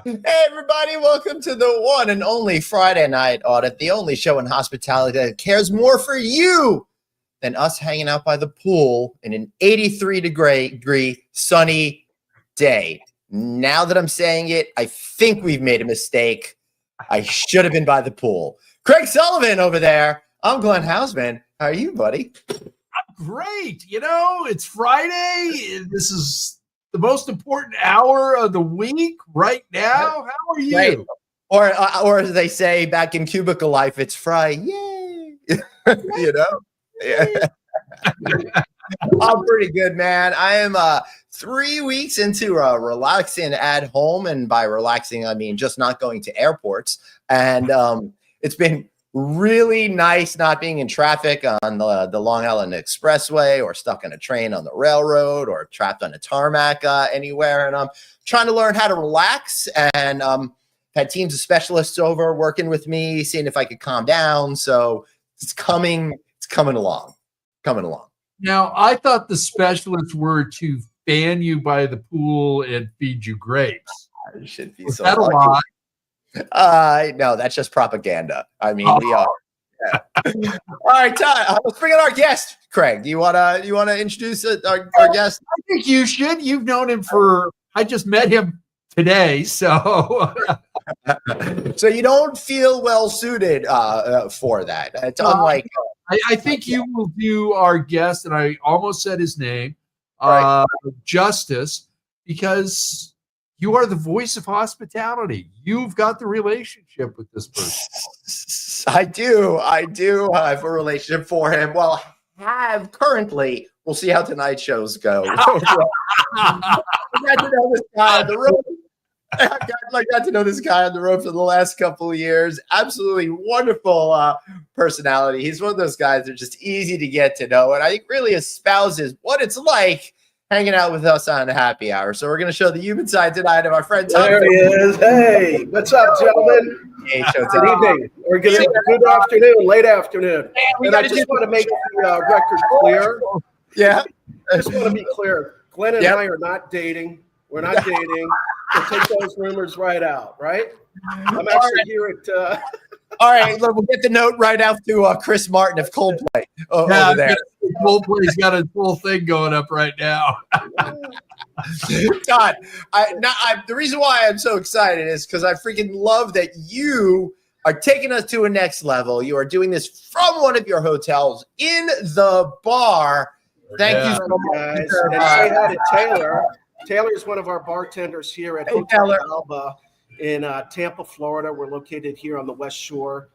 Hey, everybody, welcome to the one and only Friday Night Audit, the only show in hospitality that cares more for you than us hanging out by the pool in an 83-degree sunny day. Now that I'm saying it, I think we've made a mistake. I should have been by the pool. Craig Sullivan over there. I'm Glenn Hausman. How are you, buddy? I'm great. You know, it's Friday. This is the most important hour of the week right now. How are you? Right. Or as they say back in cubicle life, it's Fry. Yay. You know? Yeah. I'm pretty good, man. I am 3 weeks into relaxing at home. And by relaxing, I mean just not going to airports. And it's been really nice not being in traffic on the Long Island Expressway or stuck in a train on the railroad or trapped on a tarmac anywhere. And I'm trying to learn how to relax, and had teams of specialists over working with me, seeing if I could calm down. So it's coming along. Now, I thought the specialists were to fan you by the pool and feed you grapes. I should be Was so that a lucky. lie? No, that's just propaganda. I mean, we are. Yeah. All right, Todd. Let's bring in our guest, Craig. Do you wanna introduce our guest? I think you should. You've known him I just met him today, so. So you don't feel well suited for that. It's unlike. I think you will do our guest, and I almost said his name, Right. justice, because you are the voice of hospitality. You've got the relationship with this person. I do have a relationship for him. Well, have currently. We'll see how tonight's shows go. I got to know this guy on the road. I got to know this guy on the road for the last couple of years. Absolutely wonderful personality. He's one of those guys that are just easy to get to know, and I think really espouses what it's like hanging out with us on a happy hour. So we're going to show the human side tonight of our friend Todd. There he is. Hey, what's up, gentlemen? Hey, show Good evening, or good afternoon, late afternoon. And I just want to make the record clear. Yeah. I just want to be clear. Glenn and I are not dating. We're not dating. We'll take those rumors right out, right? I'm actually here at... All right, look, we'll get the note right out to Chris Martin of Coldplay over there. Coldplay's got a full thing going up right now. Todd, the reason why I'm so excited is because I freaking love that you are taking us to a next level. You are doing this from one of your hotels in the bar. Thank you so much. Guys. And say hi to Taylor. Taylor's one of our bartenders here at Hotel Alba in Tampa, Florida. We're located here on the West Shore.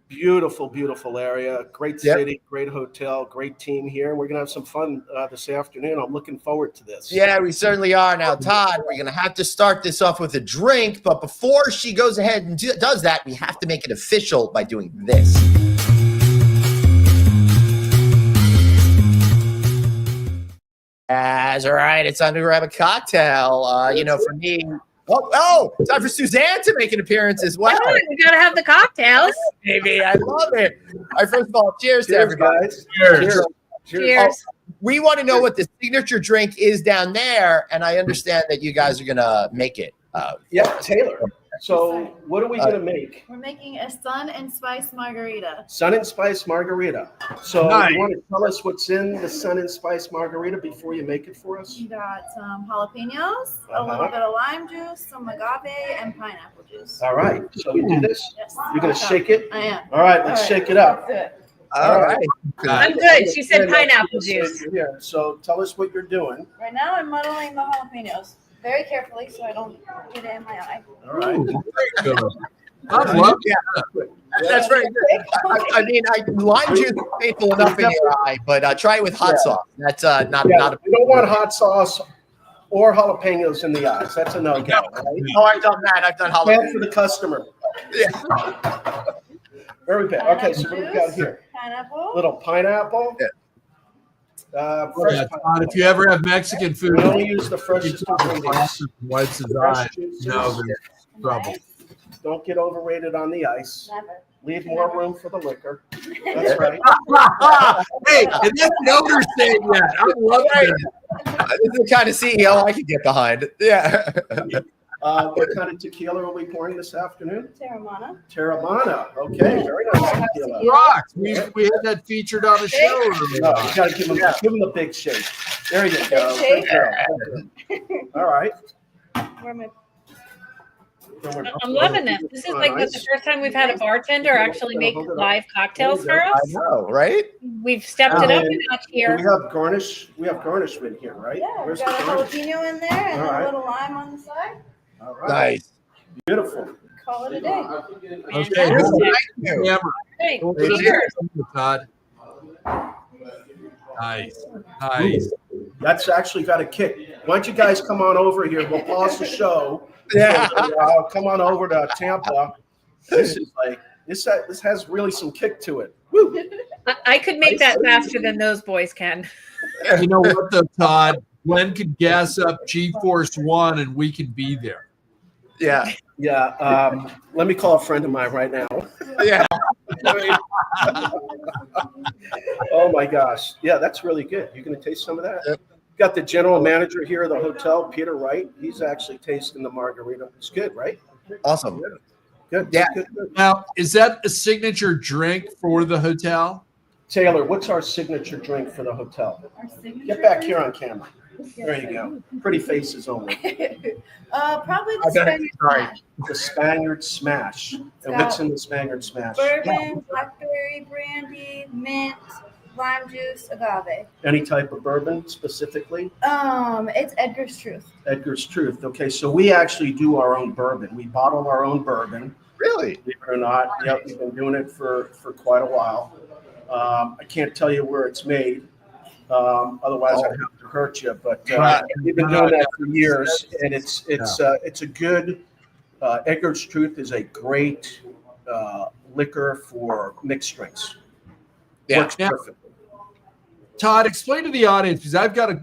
Beautiful, beautiful area. Great city, great hotel, great team here. And we're going to have some fun this afternoon. I'm looking forward to this. Yeah, we certainly are. Now, Todd, we're going to have to start this off with a drink. But before she goes ahead and does that, we have to make it official by doing this. That's right. It's time to grab a cocktail. For me. Oh, it's time for Suzanne to make an appearance as well. We gotta have the cocktails. Baby, I love it. All right, first of all, cheers to everybody. Guys. Cheers. Cheers. We want to know what the signature drink is down there, and I understand that you guys are gonna make it. Yeah, Taylor. So what are we going to make? We're making a sun and spice margarita. Sun and spice margarita. So Nice. you want to tell us what's in the sun and spice margarita before you make it for us? You got some jalapenos, a little bit of lime juice, some agave, and pineapple juice. All right. So we do this. Yes. You're going to shake it? I am. All right. Let's shake it up. Good. All right. I'm good. She said pineapple juice. Here. So tell us what you're doing. Right now, I'm muddling the jalapenos very carefully so I don't get it in my eye. All right. I love That's very good. I mean, lime juice is painful enough in your eye, but try it with hot sauce. That's not a. We don't want hot sauce or jalapenos in the eyes. That's a no-go. Right? Oh, I've done that. I've done Plan jalapeno. for the customer. Yeah. Very good. Okay, so what do we got here? Pineapple. Little pineapple. Yeah. Fresh Yeah, pineapple. Todd, if you ever have Mexican food, We only use the freshest ingredients. wipes his Fresh eye. juices. No, there's trouble. Don't get overrated on the ice. Never. Leave more room for the liquor. That's right. Hey, and that's the owner saying that. I love it. This is the kind of CEO I could get behind. Yeah. What kind of tequila are we pouring this afternoon? Terramana. Terramana. Okay, very nice tequila. Rocks. We had that featured on the show. No, you gotta give him the big shake. There you go. Big Good girl. All right. Where am I? I'm loving this. This is like the first time we've had a bartender actually make live cocktails for I us. know, right? We've stepped it up a notch here. We have garnish. We have garnishment here, right? Yeah, we've Where's got a the garnish? jalapeno in there and All then right. a little lime on the side. All right. Nice. Beautiful. Call it a day. Okay, Fantastic. camera. Great. Go to the Cheers. Todd. Nice. That's actually got a kick. Why don't you guys come on over here? We'll pause the show. Yeah. Come on over to Tampa. This is like this has really some kick to it. Woo. I could make that faster than those boys can. You know what, though, Todd? Glenn could gas up G-Force 1 and we can be there. Yeah. Yeah. Let me call a friend of mine right now. Yeah. Oh my gosh. Yeah, that's really good. You're gonna taste some of that? Yep. Got the general manager here of the hotel, Peter Wright. He's actually tasting the margarita. It's good, right? Awesome. Good. Yeah. Good. Now, is that a signature drink for the hotel? Taylor, what's our signature drink for the hotel? Our signature Get back drink? here on camera. There you go. Pretty faces only. Probably the I got it. Spaniard Sorry. Smash. The Spaniard Smash. And what's in the Spaniard Smash? Bourbon, blackberry brandy, mint, lime juice, agave. Any type of bourbon specifically? It's Edgar's Truth. Edgar's Truth. Okay, so we actually do our own bourbon. We bottle our own bourbon. Really? Believe it or not, yep, we've been doing it for quite a while. I can't tell you where it's made. Otherwise, I'd have to hurt you. But we've been doing that for years, and it's a good. Edgar's Truth is a great liquor for mixed drinks. Yeah. Works perfectly. Todd, explain to the audience, because I've got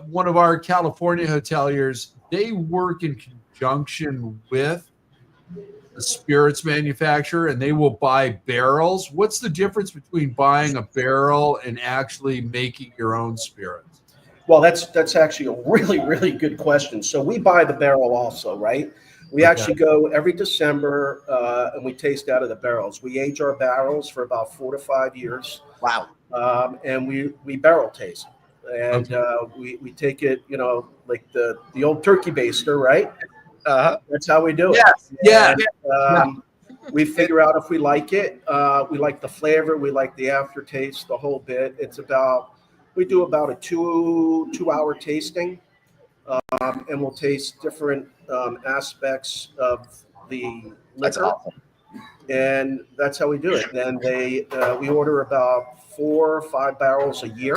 one of our California hoteliers. They work in conjunction with a spirits manufacturer, and they will buy barrels. What's the difference between buying a barrel and actually making your own spirits? Well, that's actually a really, really good question. So we buy the barrel also, right? We actually go every December and we taste out of the barrels. We age our barrels for about 4 to 5 years. Wow. And we barrel taste. And we take it, like the old turkey baster, right? That's how we do it. Yeah. And, we figure out if we like it. We like the flavor. We like the aftertaste, the whole bit. We do about a 2-hour tasting. And we'll taste different aspects of the liquor. That's awesome. And that's how we do it. Then we order about 4 or 5 barrels a year.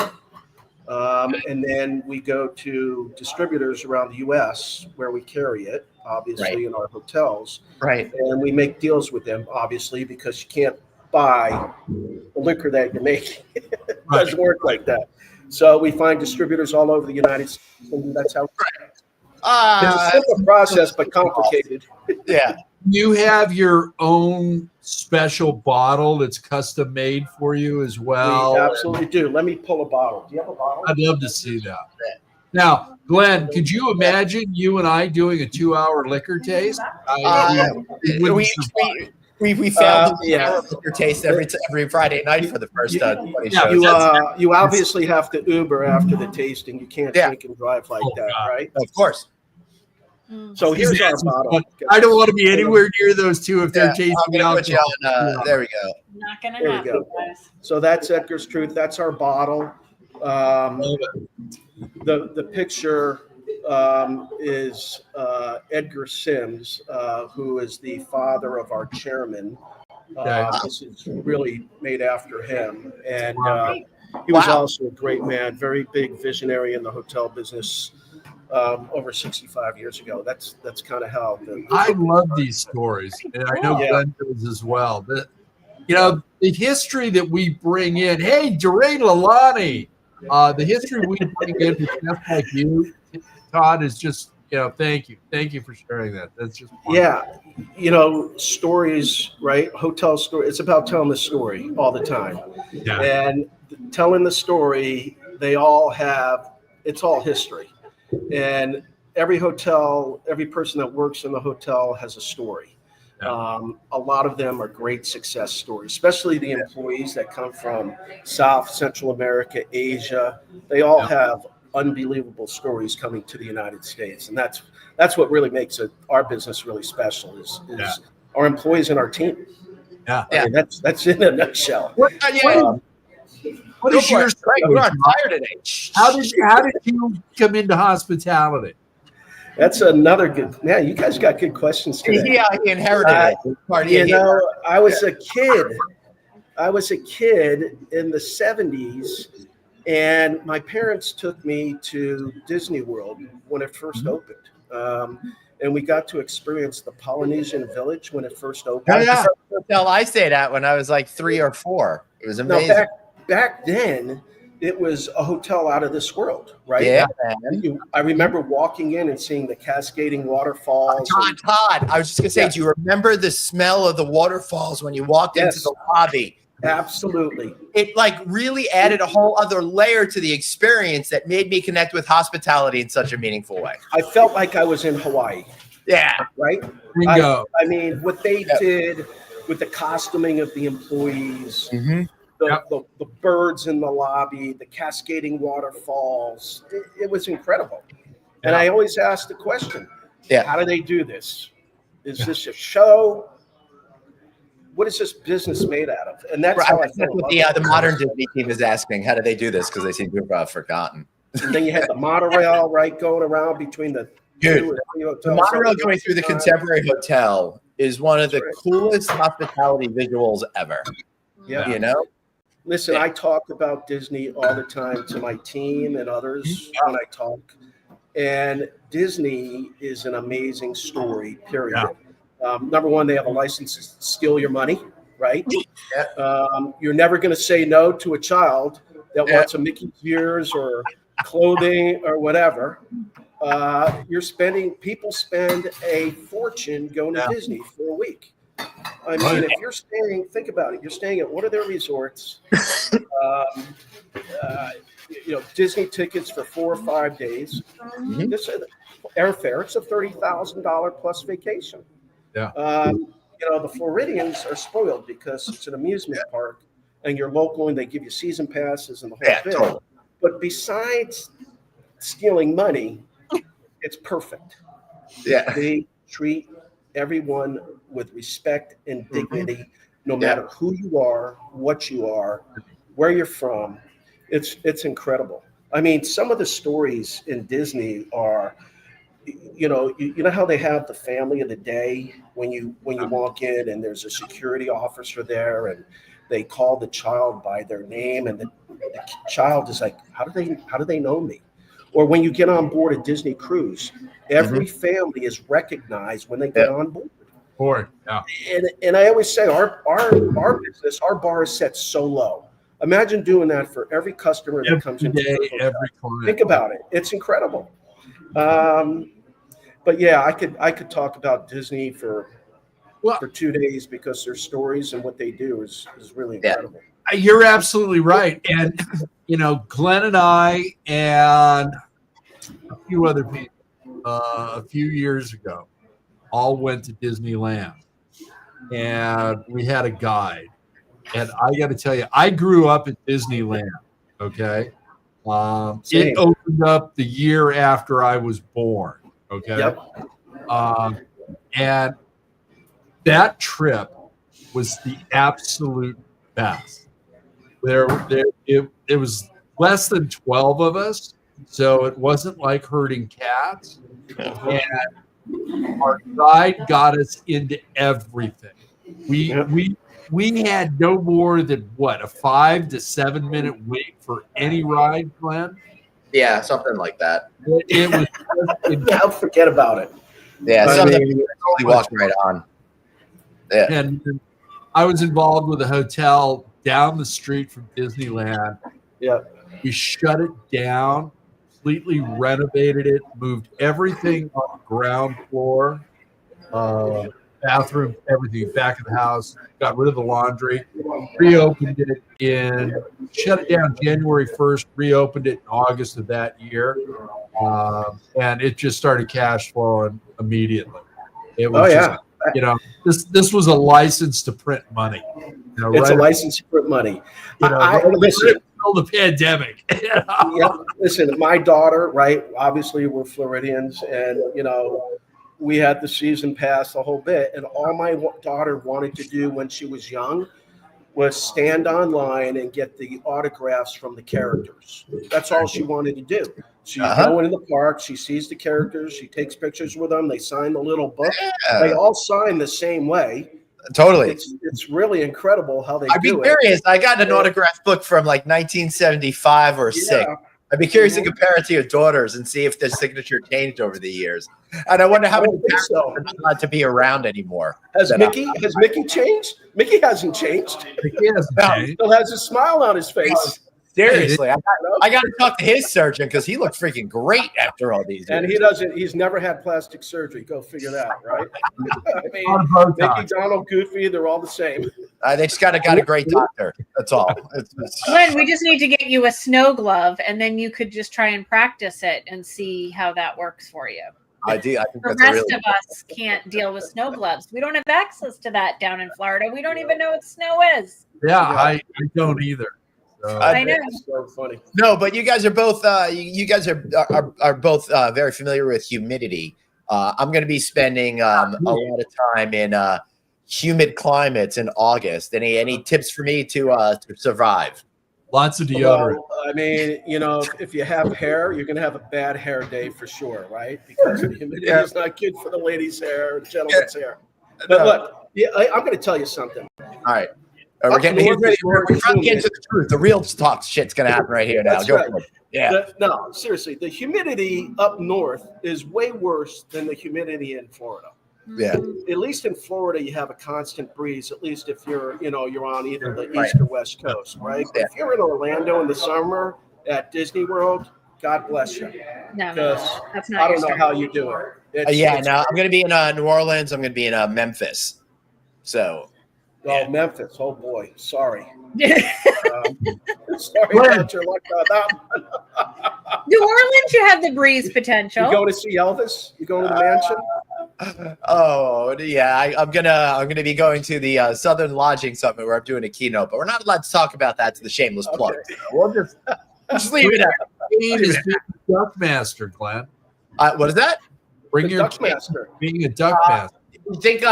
And then we go to distributors around the U.S. where we carry it, obviously, in our hotels. Right. And we make deals with them, obviously, because you can't buy the liquor that you're making. It doesn't work like that. So we find distributors all over the United States, and that's how it's a simple process, but complicated. Yeah. You have your own special bottle that's custom made for you as well. We absolutely do. Let me pull a bottle. Do you have a bottle? I'd love to see that. Now, Glenn, could you imagine you and I doing a 2-hour liquor taste? We found liquor taste every Friday night for the first 20 shows. You obviously have to Uber after the tasting. You can't drink and drive like that, right? Of course. So here's our bottle. I don't want to be anywhere near those two if they're tasting alcohol. There we go. Not gonna There you happen, go. guys. So that's Edgar's Truth. That's our bottle. The picture is Edgar Sims, who is the father of our chairman. This is really made after him. And he was also a great man, very big visionary in the hotel business over 65 years ago. That's kind of how. I love these stories, and I know Glenn does as well. The history that we bring in. Hey, Durain Lalani, the history we bring in with guests like you, Todd, is just thank you for sharing that. That's just fun. Stories, right? Hotel story. It's about telling the story all the time, and telling the story. It's all history. And every hotel, every person that works in the hotel has a story. Yeah. A lot of them are great success stories, especially the employees that come from South, Central America, Asia. They all have unbelievable stories coming to the United States. And that's what really makes our business really special is our employees and our team. Yeah. I mean, that's in a nutshell. What is your story? We're on fire today. How did you come into hospitality? That's another good, man. You guys got good questions today. Yeah, he inherited it. You know, I was a kid in the 70s, and my parents took me to Disney World when it first opened. And we got to experience the Polynesian Village when it first opened. That was the first hotel I stayed at when I was like 3 or 4. It was amazing. Now, back then, it was a hotel out of this world, right? Yeah, I remember walking in and seeing the cascading waterfalls. Todd, I was just gonna say, do you remember the smell of the waterfalls when you walked into the lobby? Absolutely. It like really added a whole other layer to the experience that made me connect with hospitality in such a meaningful way. I felt like I was in Hawaii. Yeah. Right? Bingo. I mean, what they did with the costuming of the employees, the birds in the lobby, the cascading waterfalls, it was incredible. And I always ask the question, how do they do this? Is this a show? What is this business made out of? And that's how I feel what the modern Disney team is asking. How do they do this? Because they seem to have forgotten. And then you had the monorail, right, going around between the the monorail going through the Contemporary Hotel is one of the coolest hospitality visuals ever. Yeah. You know? Listen, I talk about Disney all the time to my team and others when I talk. And Disney is an amazing story, period. Number one, they have a license to steal your money, right? You're never going to say no to a child that wants a Mickey's ears or clothing or whatever. People spend a fortune going to Disney for a week. I mean, if you're staying, think about it. You're staying at one of their resorts. Disney tickets for 4 or 5 days. This airfare. It's a $30,000 plus vacation. The Floridians are spoiled because it's an amusement park, and you're local, and they give you season passes and the whole bit. Totally. But besides stealing money, it's perfect. They treat everyone with respect and dignity, no matter who you are, what you are, where you're from. It's incredible. I mean, some of the stories in Disney are, you know how they have the family of the day when you walk in and there's a security officer there and they call the child by their name and the child is like, how do they know me? Or when you get on board a Disney cruise, every family is recognized when they get on board. And I always say our business, our bar is set so low. Imagine doing that for every customer that comes in. Every client. Think about it. It's incredible. But yeah, I could talk about Disney for 2 days because their stories and what they do is really incredible. You're absolutely right. And, Glenn and I and a few other people a few years ago all went to Disneyland. And we had a guide. And I got to tell you, I grew up at Disneyland, okay? It opened up the year after I was born, okay? And that trip was the absolute best. It was less than 12 of us, so it wasn't like herding cats. And our guide got us into everything. We had no more than a 5 to 7 minute wait for any ride, Glenn. Yeah, something like that. It was. I'll forget about it. Yeah, something you totally walked right on. Yeah. And I was involved with a hotel down the street from Disneyland. Yeah. We shut it down, completely renovated it, moved everything on the ground floor. bathroom, everything, back of the house, got rid of the laundry, reopened it shut it down January 1st, reopened it in August of that year. And it just started cash flowing immediately. It was this was a license to print money. It's a license to print money. Listen, the pandemic. Listen, my daughter, right? Obviously, we're Floridians, and we had the season pass the whole bit. And all my daughter wanted to do when she was young was stand online and get the autographs from the characters. That's all she wanted to do. She's going in the park. She sees the characters. She takes pictures with them. They sign the little book. They all sign the same way. Totally. It's really incredible how they do it. I'd be curious. I got an autograph book from like 1975 or 6. I'd be curious to compare it to your daughters and see if the signature changed over the year. And I wonder how many parents are not to be around anymore. Has Mickey changed? Mickey hasn't changed. Mickey hasn't changed. Still has a smile on his face. Seriously, I got to talk to his surgeon because he looked freaking great after all these years. And he's never had plastic surgery. Go figure that, right? I mean, Mickey, Donald, Goofy, they're all the same. They just got a great doctor. That's all. Glenn, we just need to get you a snow glove, and then you could just try and practice it and see how that works for you. I think the rest of us can't deal with snow gloves. We don't have access to that down in Florida. We don't even know what snow is. Yeah, I don't either. I know. It's so funny. No, but you guys are both are both very familiar with humidity. I'm going to be spending a lot of time in humid climates in August. Any tips for me to survive? Lots of deodorant. Well, I mean, if you have hair, you're going to have a bad hair day for sure, right? Because the humidity is not good for the ladies' hair, gentlemen's hair. But look, I'm going to tell you something. All right. We're trying to get to the truth. The real talk shit's going to happen right here now. That's Go right. for it. Yeah. No, seriously, the humidity up north is way worse than the humidity in Florida. Yeah. At least in Florida, you have a constant breeze. At least if you're on either the east or west coast, right? Yeah. If you're in Orlando in the summer at Disney World, God bless you. No, that's not. I don't know how you do it. I'm going to be in New Orleans. I'm going to be in Memphis. So. Memphis. Oh boy, sorry. New Sorry about your luck on that one. Orleans, you have the breeze potential. You go to see Elvis? You go to the mansion? Oh yeah, I'm gonna be going to the Southern Lodging Summit where I'm doing a keynote, but we're not allowed to talk about that. To the shameless plug. So we'll just leave it at. Is being a duck master, Glenn. What is that? Bring your duck master. Being a duck master. You think?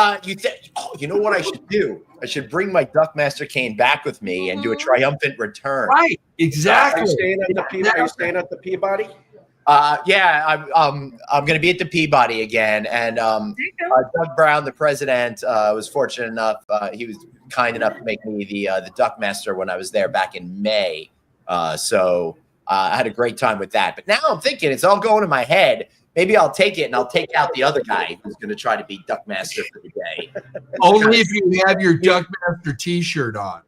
Oh, you know what I should do? I should bring my Duckmaster cane back with me and do a triumphant return. Right, exactly. Are you staying at the Peabody? Yeah, I'm going to be at the Peabody again, and Doug Brown, the president, was fortunate enough. He was kind enough to make me the Duckmaster when I was there back in May. So I had a great time with that. But now I'm thinking it's all going in my head. Maybe I'll take it and I'll take out the other guy who's going to try to be Duckmaster for the day. Only if you have your Duckmaster T-shirt on.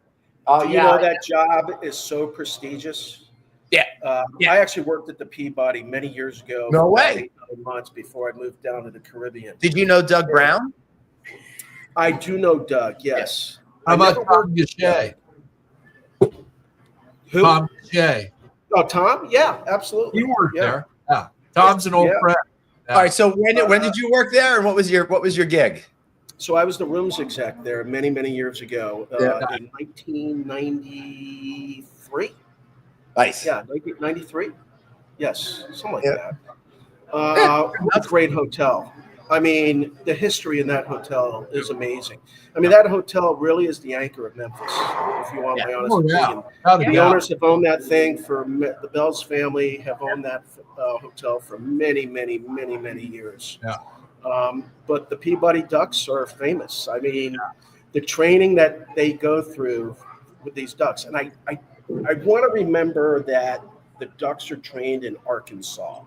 That job is so prestigious. Yeah. I actually worked at the Peabody many years ago. No way. 8 months before I moved down to the Caribbean. Did you know Doug Brown? I do know Doug. Yes. How about Tom Gachet? Who? Tom Gachet. Oh, Tom? Yeah, absolutely. You worked there. Yeah. Tom's an old friend. All right. So when did you work there, and what was your gig? So I was the rooms exec there many years ago in 1993. Nice. Yeah, 93. Yes, something like that. What a great hotel. I mean, the history in that hotel is amazing. I mean, that hotel really is the anchor of Memphis, if you want my honest opinion. The owners have owned that thing the Bells family have owned that hotel for many years. Yeah. But the Peabody Ducks are famous. I mean, the training that they go through with these ducks, and I want to remember that the ducks are trained in Arkansas.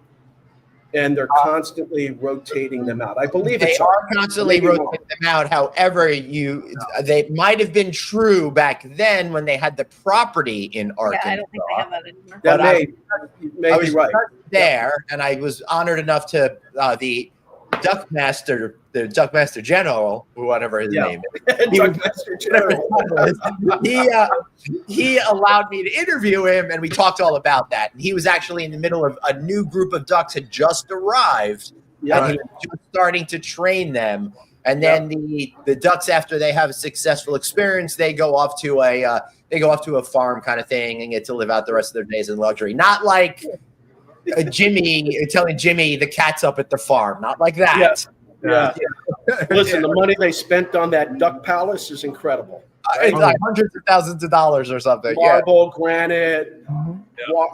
And they're constantly rotating them out. I believe they are constantly rotating them out. However, they might have been true back then when they had the property in Arkansas. Yeah, I don't think they have that anymore. That may I was be right. there, and I was honored enough to the Duckmaster, the Duckmaster General, or whatever his name is. Duckmaster General. He allowed me to interview him, and we talked all about that. And he was actually in the middle of a new group of ducks had just arrived, and he was just starting to train them. And then the ducks, after they have a successful experience, they go off to a farm kind of thing and get to live out the rest of their days in luxury. Not like Jimmy telling Jimmy the cat's up at the farm. Not like that. Yeah. Listen, the money they spent on that duck palace is incredible. It's like hundreds of thousands of dollars or something. Marble, granite.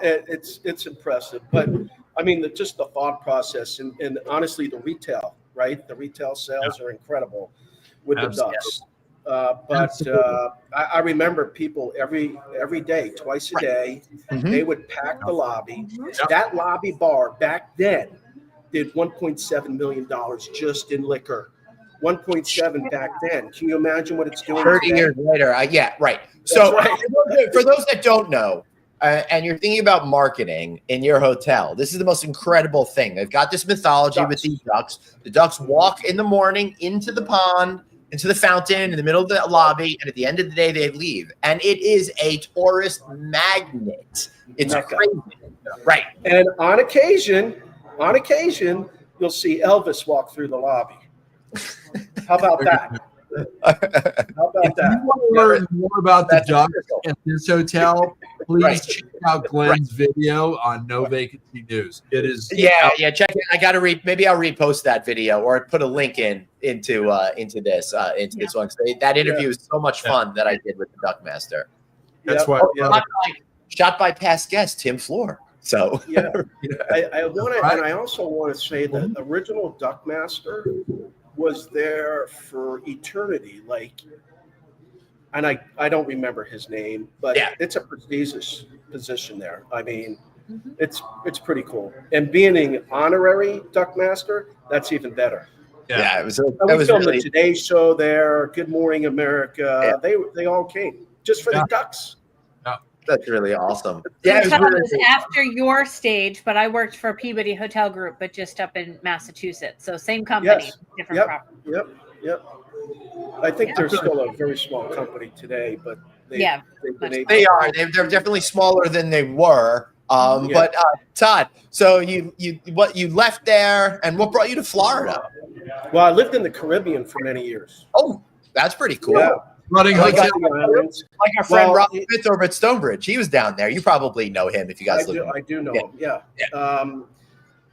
It's impressive. But I mean, just the thought process and honestly, the retail. Right, the retail sales are incredible with the ducks. I remember people every day, twice a day, they would pack the lobby. That lobby bar back then did $1.7 million just in liquor. 1.7 back then. Can you imagine what it's doing? 30 years later, So for those that don't know, and you're thinking about marketing in your hotel, this is the most incredible thing. They've got this mythology with these ducks. The ducks walk in the morning into the pond, into the fountain, in the middle of the lobby, and at the end of the day, they leave. And it is a tourist magnet. It's crazy. Right. And on occasion, you'll see Elvis walk through the lobby. How about that? If you want to learn more about the ducks at this hotel, please check out Glenn's video on No Vacancy News. It is check it. I got to maybe I'll repost that video or put a link into this one. So that interview is so much fun that I did with the Duckmaster. That's why shot by past guest Tim Floor. So I also want to say that the original Duckmaster was there for eternity, and I don't remember his name, but it's a prestigious position there. I mean, it's pretty cool. And being an honorary Duckmaster, that's even better. It was filmed really the Today Show there, Good Morning America. They all came just for the ducks. That's really awesome. It was after your stage, but I worked for Peabody Hotel Group, but just up in Massachusetts. So same company, different property. Yep. I think they're still a very small company today, but they are. They're definitely smaller than they were. But Todd, so you left there, and what brought you to Florida? Well, I lived in the Caribbean for many years. Oh, that's pretty cool. Yeah. Running hotel. Like our friend Rob Smith over at Stonebridge. He was down there. You probably know him if you guys live. I do know him. Yeah.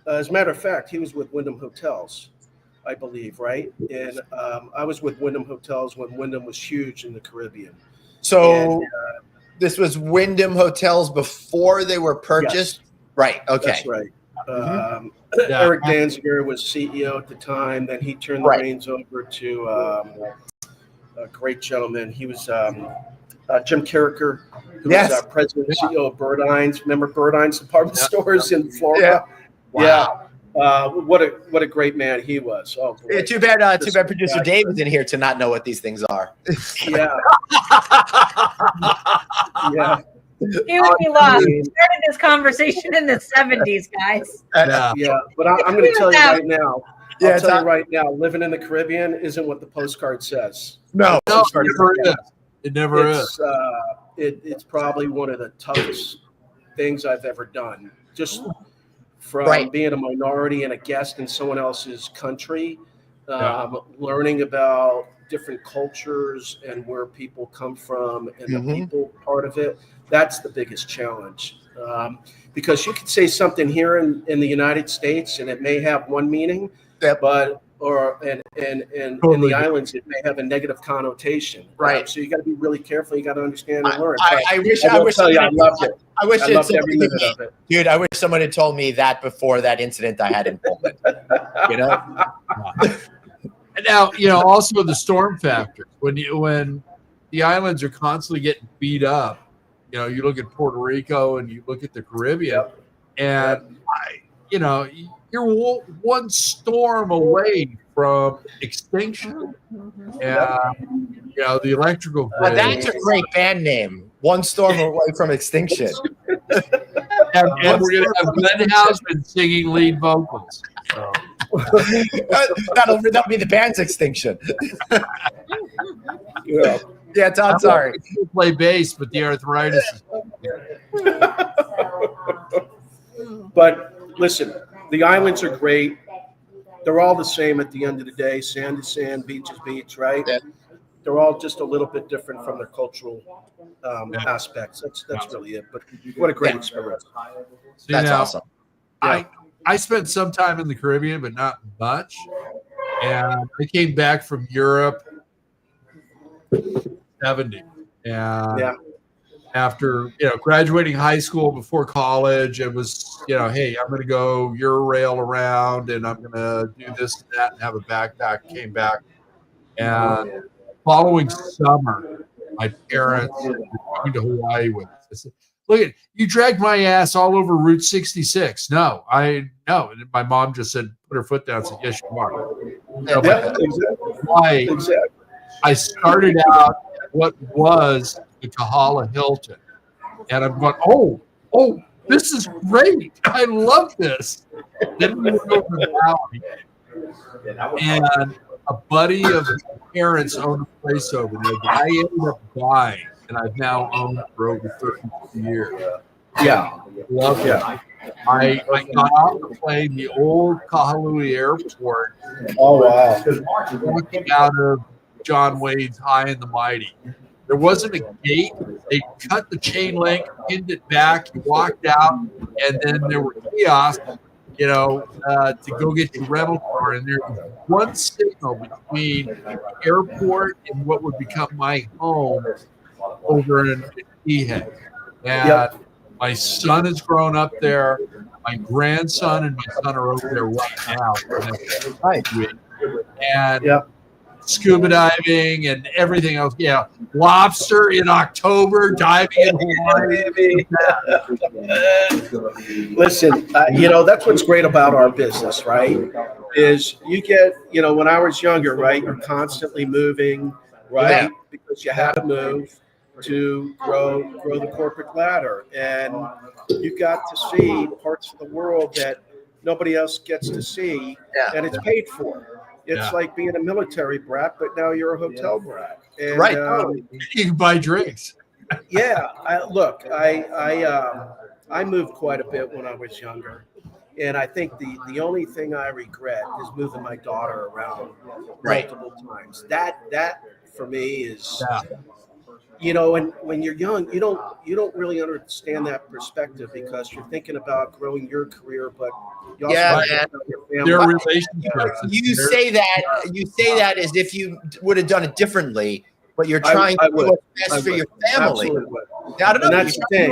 As a matter of fact, he was with Wyndham Hotels, I believe, right? And I was with Wyndham Hotels when Wyndham was huge in the Caribbean. So this was Wyndham Hotels before they were purchased? Yes. Right. Okay. That's right. Eric Danziger was CEO at the time. Then he turned the reins over to a great gentleman. He was Jim Carricker, who was president and CEO of Burdines. Remember Burdines department stores in Florida? Wow. What a great man he was. Oh, boy. Too bad producer Dave is in here to not know what these things are. Yeah. He would be lost. We started this conversation in the 70s, guys. But I'm going to tell you right now. I'll tell you right now, living in the Caribbean isn't what the postcard says. No, it never is. It's probably one of the toughest things I've ever done. Just from being a minority and a guest in someone else's country, learning about different cultures and where people come from and the people part of it. That's the biggest challenge. Because you could say something here in the United States and it may have one meaning, but in the islands it may have a negative connotation. Right. So you got to be really careful. You got to understand and learn. I wish I loved it. I loved every minute of it. Dude, I wish someone had told me that before that incident I had in Poland. You know? Now, also the storm factor. When the islands are constantly getting beat up, you look at Puerto Rico and you look at the Caribbean, and you're one storm away from extinction. The electrical grid. That's a great band name. One storm away from extinction. And we're going to have Glenn Hausman singing lead vocals. So. That'll be the band's extinction. Yeah. Yeah, Todd, sorry. I still play bass, but the arthritis is But listen, the islands are great. They're all the same at the end of the day. Sand is sand, beach is beach, right? Yeah. They're all just a little bit different from their cultural aspects. That's really it. But what a great experience. That's awesome. I spent some time in the Caribbean, but not much. And I came back from Europe 70. And after graduating high school before college, it was, hey, I'm going to go Eurail around and I'm going to do this and that and have a backpack. Came back. And following summer, my parents were going to Hawaii with us. I said, look, you dragged my ass all over Route 66. No. And my mom just said, put her foot down and said, yes, you are. Exactly. I started out at what was the Kahala Hilton. And I'm going, oh, this is great. I love this. Then we went over the valley. And a buddy of his parents owned a place over there that I ended up buying, and I've now owned for over 30 years. Yeah. Love it. I got off the plane, the old Kahului Airport. Oh, wow. Walking out of John Wayne's High and the Mighty. There wasn't a gate. They cut the chain link, pinned it back, you walked out, and then there were kiosks, to go get your rental car. And there was one signal between the airport and what would become my home over in Keyhead. And my son has grown up there. My grandson and my son are over there right now. And scuba diving and everything else. Yeah, lobster in October, diving in Hawaii. Listen, that's what's great about our business, right? Is you get, when I was younger, right, you're constantly moving, right? Because you have to move to grow the corporate ladder. And you got to see parts of the world that nobody else gets to see, and it's paid for. It's like being a military brat, but now you're a hotel brat. And, you can buy drinks. I moved quite a bit when I was younger. And I think the only thing I regret is moving my daughter around multiple times. That for me is, when you're young, you don't really understand that perspective because you're thinking about growing your career, but you also have your family. Their relationships. You say that as if you would have done it differently, but you're trying to do what's best for your family. I don't know. And that's the thing.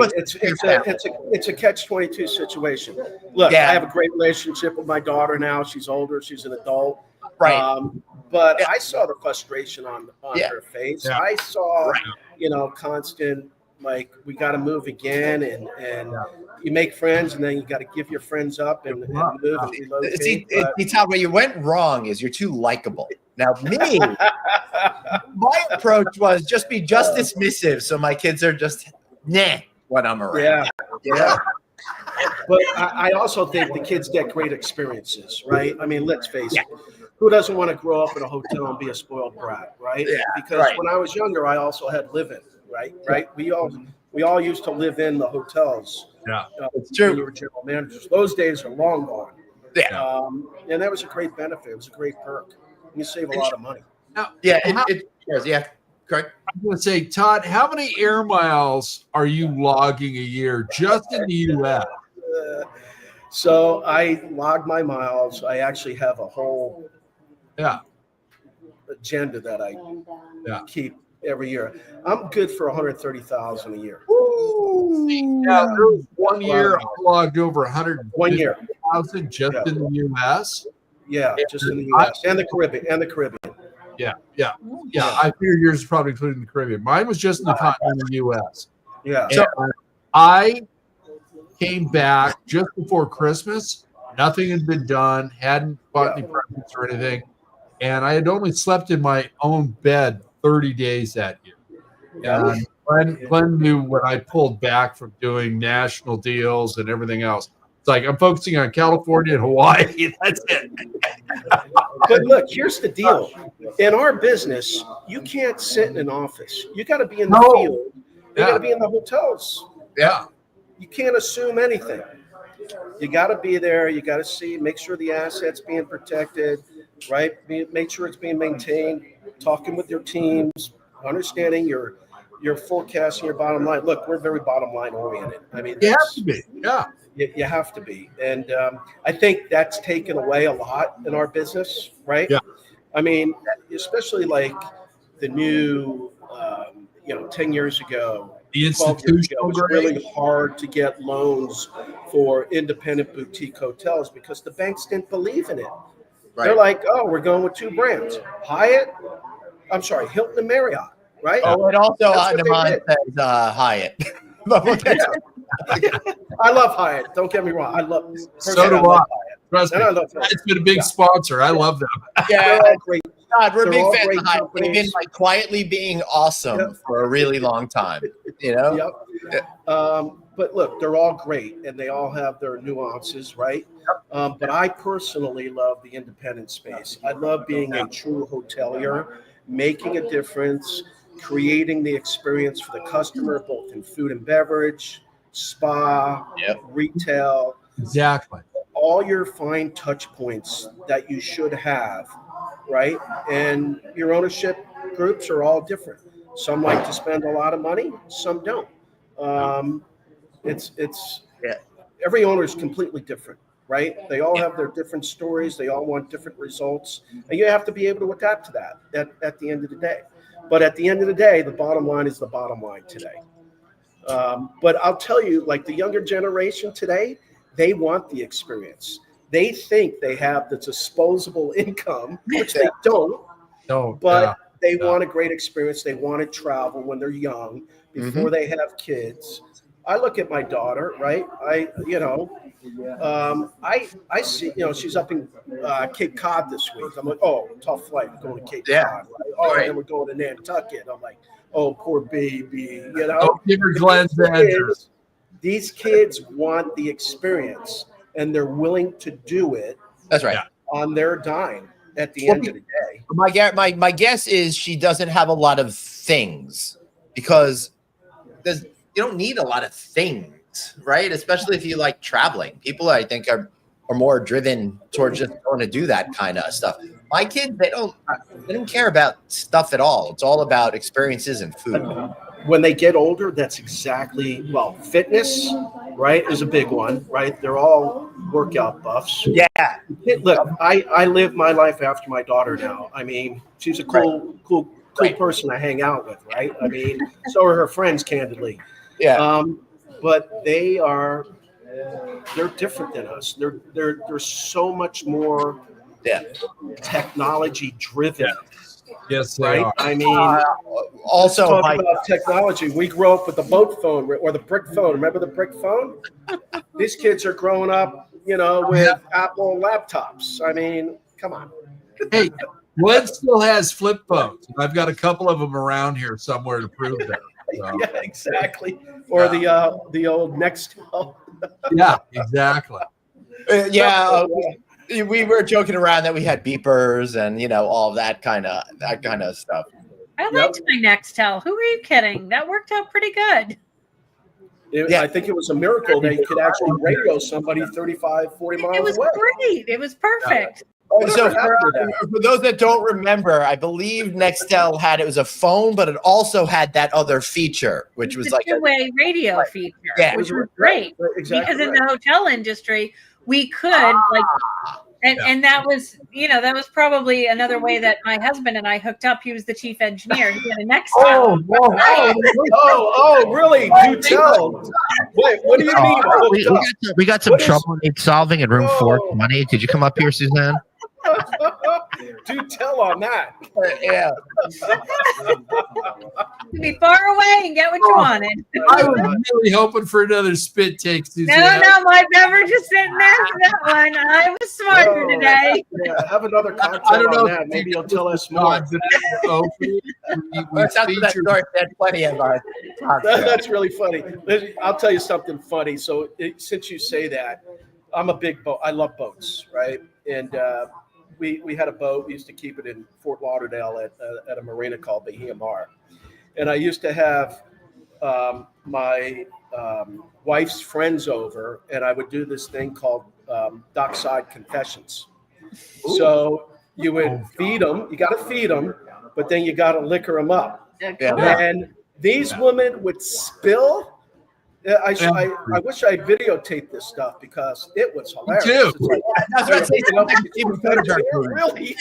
It's a catch-22 situation. Look, I have a great relationship with my daughter now. She's older. She's an adult. Right. But I saw the frustration on her face. Yeah. I saw, constant, like, we got to move again. And you make friends, and then you got to give your friends up and move and relocate. See, Todd, where you went wrong is you're too likable. Now, me, my approach was just be just dismissive, so my kids are just when I'm around. Yeah. But I also think the kids get great experiences, right? I mean, let's face it. Who doesn't want to grow up in a hotel and be a spoiled brat, right? Yeah, because when I was younger, I also had live-in, right? We all used to live in the hotels. Yeah, it's true. We were general managers. Those days are long gone. Yeah. And that was a great benefit. It was a great perk. You save a lot of money. Correct. I'm going to say, Todd, how many air miles are you logging a year just in the U.S.? So I log my miles. I actually have a whole agenda that I keep every year. I'm good for 130,000 a year. Yeah, there was 1 year I logged over 150,000 just in the U.S. Yeah, just in the U.S. and the Caribbean. Yeah. I figure yours is probably including the Caribbean. Mine was just in the continental U.S. Yeah. So I came back just before Christmas. Nothing had been done. Hadn't bought any presents or anything. And I had only slept in my own bed 30 days that year. And Glenn knew when I pulled back from doing national deals and everything else. It's like I'm focusing on California and Hawaii. That's it. But look, here's the deal. In our business, you can't sit in an office. You got to be in the field. You got to be in the hotels. Yeah. You can't assume anything. You got to be there. You got to see, make sure the asset's being protected, right? Make sure it's being maintained. Talking with your teams, understanding your forecasting, your bottom line. Look, we're very bottom line oriented. I mean, You have to be. Yeah. You have to be. And I think that's taken away a lot in our business, right? Yeah. I mean, especially like the new, 10 years ago, The 12 years ago, it institutional was grade. really hard to get loans for independent boutique hotels because the banks didn't believe in it. Right. They're like, oh, we're going with two brands, Hilton and Marriott, right? Oh, it also That's on what the they mind did. says Hyatt. But we'll get to- I love Hyatt. Don't get me wrong. I love. So personally, do I love I. Hyatt. Trust me. And I love Hyatt. It's been a big sponsor. I love them. yeah, They're all great. God, we're They're big all fans great of Hyatt. They've been companies. like quietly being awesome for a really long time. You know? Yep. But look, they're all great, and they all have their nuances, right? But I personally love the independent space. I love being a true hotelier, making a difference, creating the experience for the customer, both in food and beverage, spa, retail, Exactly. all your fine touch points that you should have, right? And your ownership groups are all different. Some like to spend a lot of money, some don't. Every owner is completely different, right? They all have their different stories. They all want different results, and you have to be able to adapt to that at the end of the day. But at the end of the day, the bottom line is the bottom line today. But I'll tell you, like the younger generation today, they want the experience. They think they have the disposable income, which they don't. No, But they want a great experience. They want to travel when they're young before they have kids. I look at my daughter, right? I see, she's up in Cape Cod this week. I'm like, oh, tough flight. We're going to Cape Cod. Right? Oh, and then we're going to Nantucket. I'm like, oh, poor baby. Don't give her Glenn's answers. These kids want the experience, and they're willing to do it. That's right. On their dime at the end of the day. My guess is she doesn't have a lot of things because you don't need a lot of things, right? Especially if you like traveling. People, I think, are more driven towards just going to do that kind of stuff. My kids, they don't care about stuff at all. It's all about experiences and food. When they get older, that's exactly, fitness, right, is a big one, right? They're all workout buffs. Yeah. Look, I live my life after my daughter now. I mean, she's a cool person to hang out with, right? I mean, so are her friends, candidly. Yeah. But they're different than us. They're so much more technology driven. Yes, they right. are. I mean, also talk about technology. We grew up with the boat phone or the brick phone. Remember the brick phone? These kids are growing up, with Apple laptops. I mean, come on. Hey, Glenn still has flip phones. I've got a couple of them around here somewhere to prove that. So. Yeah, exactly. Or the old Nextel. Yeah, exactly. We were joking around that we had beepers and all that kind of stuff. I liked my Nextel. Who are you kidding? That worked out pretty good. I think it was a miracle that you could actually radio somebody 35, 40 miles away. It was great. It was perfect. So for those that don't remember, I believe Nextel it was a phone, but it also had that other feature, which was like a two-way radio feature, which was great. Exactly because in the hotel industry, we could and that was that was probably another way that my husband and I hooked up. He was the chief engineer. He had a Nextel. Oh, really? Do tell. Wait, what do you mean? We got some trouble solving in room 420. Did you come up here, Suzanne? Do tell on that. Yeah. To be far away and get what you wanted. I was really hoping for another spit take, Suzanne. No, my beverage is sitting there for that one. I was smarter today. Yeah, have another cocktail on that. Maybe you'll tell us more. That story said plenty of our That's really funny. I'll tell you something funny. So since you say that, I'm a big boat. I love boats, right? And we had a boat. We used to keep it in Fort Lauderdale at a marina called Bahia Mar. And I used to have my wife's friends over, and I would do this thing called dockside confessions. Ooh. So you would feed them. You got to feed them, but then you got to liquor them up. Yeah. And these women would spill. I wish I videotaped this stuff because it was hilarious. Me too. It's like, That's what I say. Even photograph really.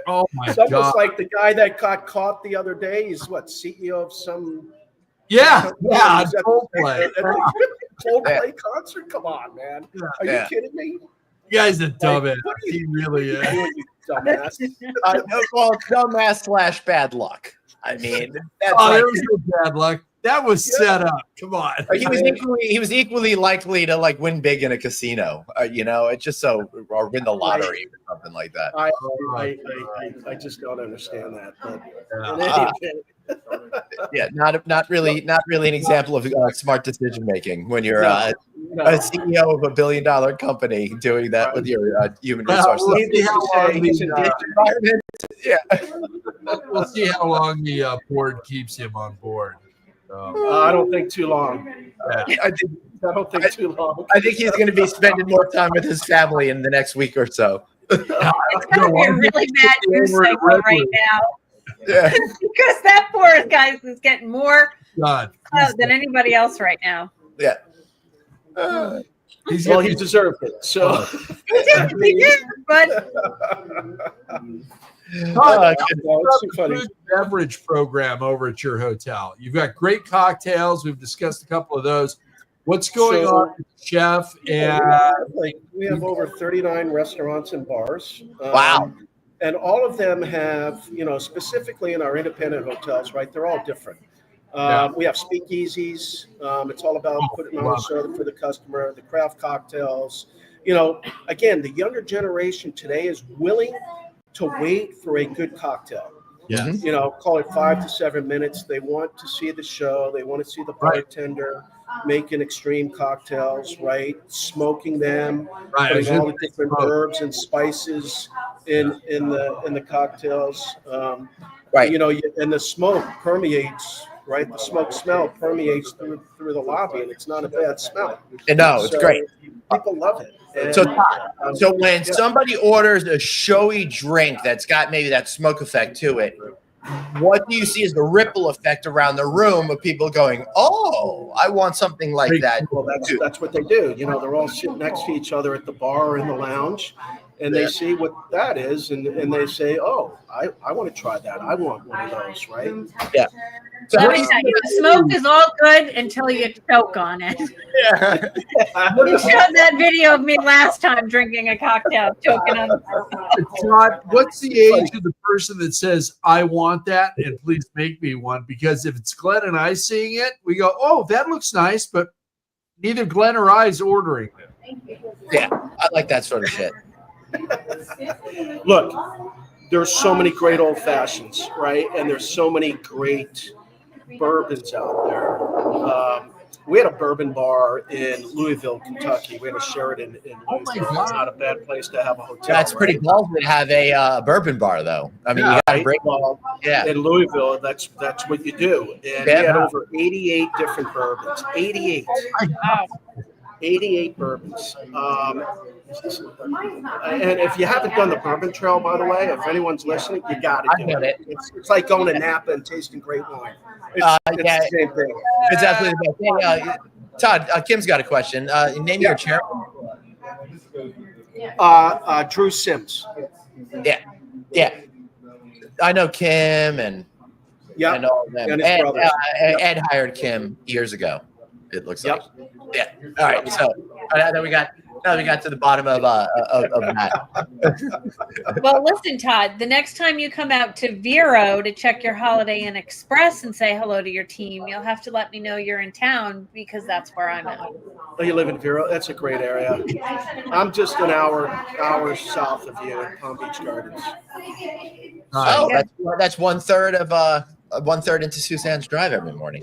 Oh my it's almost God. like the guy that got caught the other day. He's what, CEO of some Coldplay. Coldplay concert? Come on, man. Are you kidding me? You guys are dumbass. He really is. Dumbass. Well, dumbass / bad luck. I mean, that's there was no bad luck. That was set up. Come on. He was equally likely to like win big in a casino. It's just so, or win the lottery or something like that. I just don't understand that. But not really an example of smart decision making when you're a CEO of $1 billion company doing that with your human resources. We'll see how long the board keeps him on board. I don't think too long. I don't think too long. I think he's going to be spending more time with his family in the next week or so. It's going to be a really bad news cycle right now. Yeah. Because that poor guy is getting more than anybody else right now. Yeah. He deserved it. So he did, but food beverage program over at your hotel. You've got great cocktails. We've discussed a couple of those. What's going on with the chef? And we have over 39 restaurants and bars. Wow. And all of them have, specifically in our independent hotels, right? They're all different. We have speakeasies. It's all about putting on a service for the customer, the craft cocktails. Again, the younger generation today is willing to wait for a good cocktail. Yeah. Call it 5 to 7 minutes. They want to see the show. They want to see the bartender making extreme cocktails, right? Smoking them, putting all the different herbs and spices in the cocktails. And the smoke permeates, right? The smoke smell permeates through the lobby, and it's not a bad smell. No, it's great. People love it. And, so when somebody orders a showy drink that's got maybe that smoke effect to it, what do you see as the ripple effect around the room of people going, "Oh, I want something like that"? Well, that's what they do. They're all sitting next to each other at the bar or in the lounge, and they see what that is, and they say, "Oh, I want to try that. I want one of those." Right? Yeah. So let me tell you, the smoke is all good until you choke on it. Yeah. You showed that video of me last time drinking a cocktail, choking on it. Todd, what's the age of the person that says, "I want that, and please make me one"? Because if it's Glenn and I seeing it, we go, "Oh, that looks nice," but neither Glenn or I is ordering it. Yeah, I like that sort of shit. Look, there's so many great old fashions, right? And there's so many great bourbons out there. We had a bourbon bar in Louisville, Kentucky. We had a Sheraton in Louisville. It's not a bad place to have a hotel. That's pretty ballsy to have a bourbon bar, though. I mean, you got to break. In Louisville, that's what you do. And we had over 88 different bourbons. 88. 88 bourbons. And if you haven't done the Bourbon Trail, by the way, if anyone's listening, you got to do it. It's like going to Napa and tasting great wine. It's the same thing. It's absolutely the best. Todd, Kim's got a question. Name your chairman. Drew Sims. Yeah. I know Kim and I know them. And his brothers. Ed hired Kim years ago. It looks like. Yeah. All right. So now we got to the bottom of that. Well, listen, Todd, the next time you come out to Vero to check your Holiday Inn Express and say hello to your team, you'll have to let me know you're in town because that's where I'm at. Oh, you live in Vero? That's a great area. I'm just an hour south of you in Palm Beach Gardens. Oh, that's 1/3 into Suzanne's drive every morning.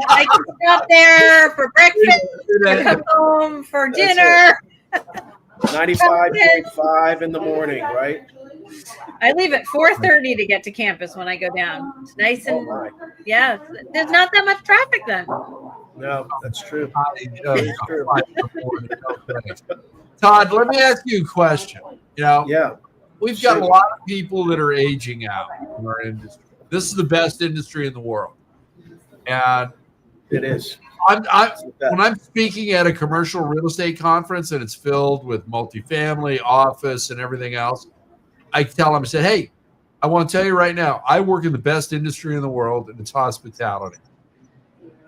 I can stop there for breakfast, I come home for dinner. 95.5 in the morning, right? I leave at 4:30 to get to campus when I go down. It's nice and yeah, there's not that much traffic then. No, that's true. It's true. Todd, let me ask you a question. We've got a lot of people that are aging out in our industry. This is the best industry in the world, and it is. When I'm speaking at a commercial real estate conference and it's filled with multifamily, office, and everything else, I tell them, I said, hey, I want to tell you right now, I work in the best industry in the world, and it's hospitality.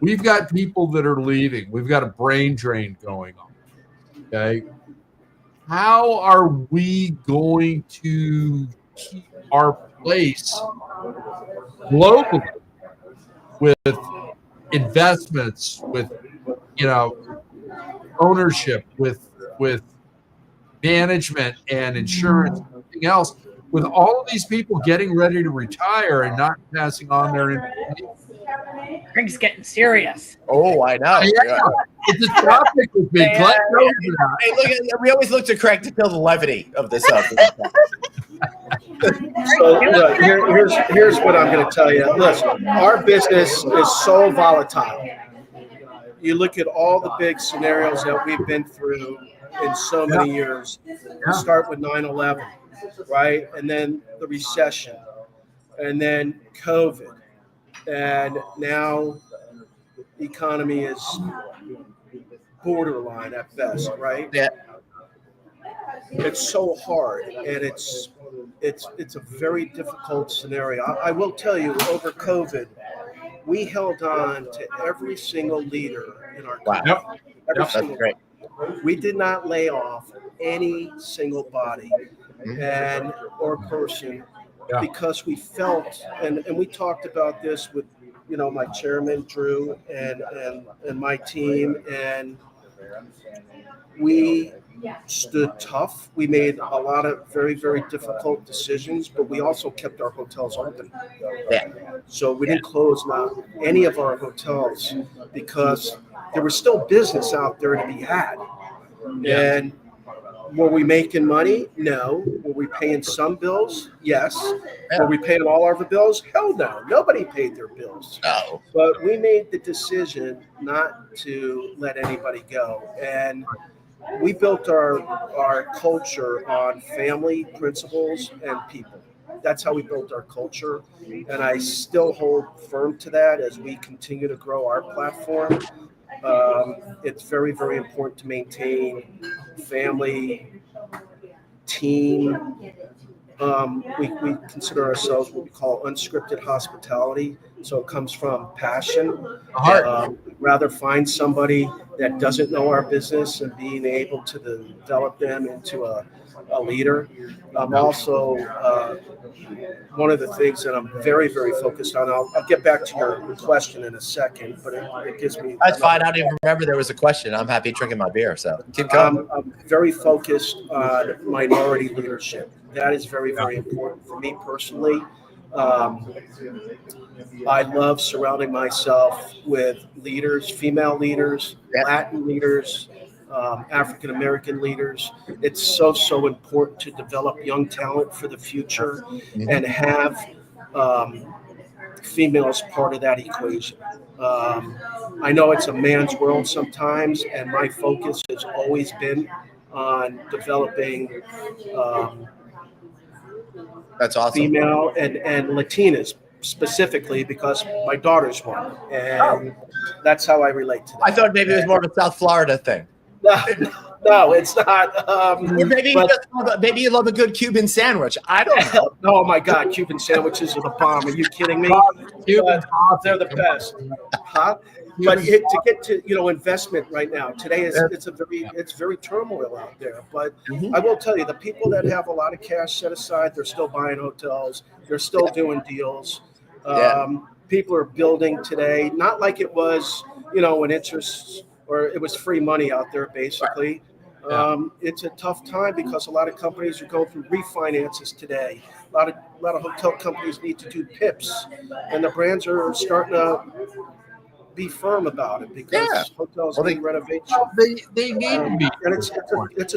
We've got people that are leaving. We've got a brain drain going on. Okay. How are we going to keep our place globally with investments, with ownership, with management and insurance and everything else, with all of these people getting ready to retire and not passing on their information? Craig's getting serious. Oh, I know. Yeah. It's a topic with me. Hey, we always look to Craig to tell the levity of this up. So here's what I'm going to tell you. Listen, our business is so volatile. You look at all the big scenarios that we've been through in so many years. Start with 9/11, right? And then the recession, and then COVID, and now the economy is borderline at best, right? Yeah. It's so hard, and it's a very difficult scenario. I will tell you, over COVID, we held on to every single leader in our company. Wow. That's great. We did not lay off any single body and or person because we felt, and we talked about this with my chairman Drew and my team, and we stood tough. We made a lot of very, very difficult decisions, but we also kept our hotels open. Yeah. So we didn't close any of our hotels because there was still business out there to be had. Yeah. And were we making money? No. Were we paying some bills? Yes. Yeah. Were we paying all our bills? Hell no. Nobody paid their bills. No. But we made the decision not to let anybody go. And we built our culture on family, principles, and people. That's how we built our culture. And I still hold firm to that as we continue to grow our platform. It's very, very important to maintain family, team. We consider ourselves what we call unscripted hospitality. So it comes from passion. Rather find somebody that doesn't know our business and being able to develop them into a leader. Also, one of the things that I'm very, very focused on, I'll get back to your question in a second, but it gives me... That's fine. I don't even remember there was a question. I'm happy drinking my beer, so keep going. I'm very focused on minority leadership. That is very, very important for me personally. I love surrounding myself with leaders, female leaders, Latin leaders, African-American leaders. It's so important to develop young talent for the future and have females part of that equation. I know it's a man's world sometimes, and my focus has always been on developing that's awesome. Female and Latinas specifically, because my daughter's one, and that's how I relate to that. I thought maybe it was more of a South Florida thing. No, it's not. Or maybe you love a good Cuban sandwich. I don't know. Oh my God, Cuban sandwiches are the bomb. Are you kidding me? They're the best. Huh? But to get to investment right now today it's very turmoil out there. But I will tell you, the people that have a lot of cash set aside, they're still buying hotels. They're still doing deals. People are building today, not like it was when interest or it was free money out there basically. It's a tough time because a lot of companies are going through refinances today. A lot of hotel companies need to do PIPs, and the brands are starting to be firm about it because hotels need renovation. They need to be, and it's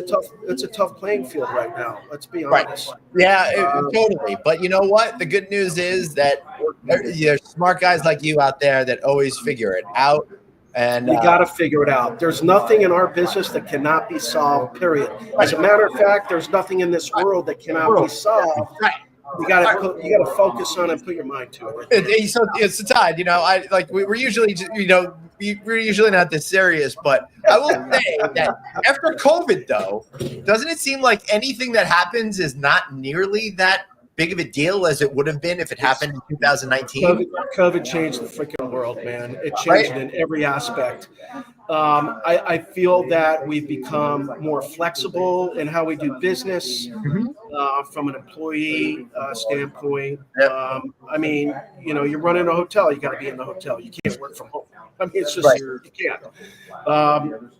a tough playing field right now. Let's be honest. Yeah, totally. But you know what? The good news is that there's smart guys like you out there that always figure it out. And you got to figure it out. There's nothing in our business that cannot be solved, period. As a matter of fact, there's nothing in this world that cannot be solved. You got to focus on it and put your mind to it. So it's Todd. You know, we're usually we're usually not this serious, but I will say that after COVID, though, doesn't it seem like anything that happens is not nearly that big of a deal as it would have been if it happened in 2019? COVID changed the freaking world, man. It changed it in every aspect. I feel that we've become more flexible in how we do business from an employee standpoint. I mean, you're running a hotel, you got to be in the hotel. You can't work from home. I mean, it's just you can't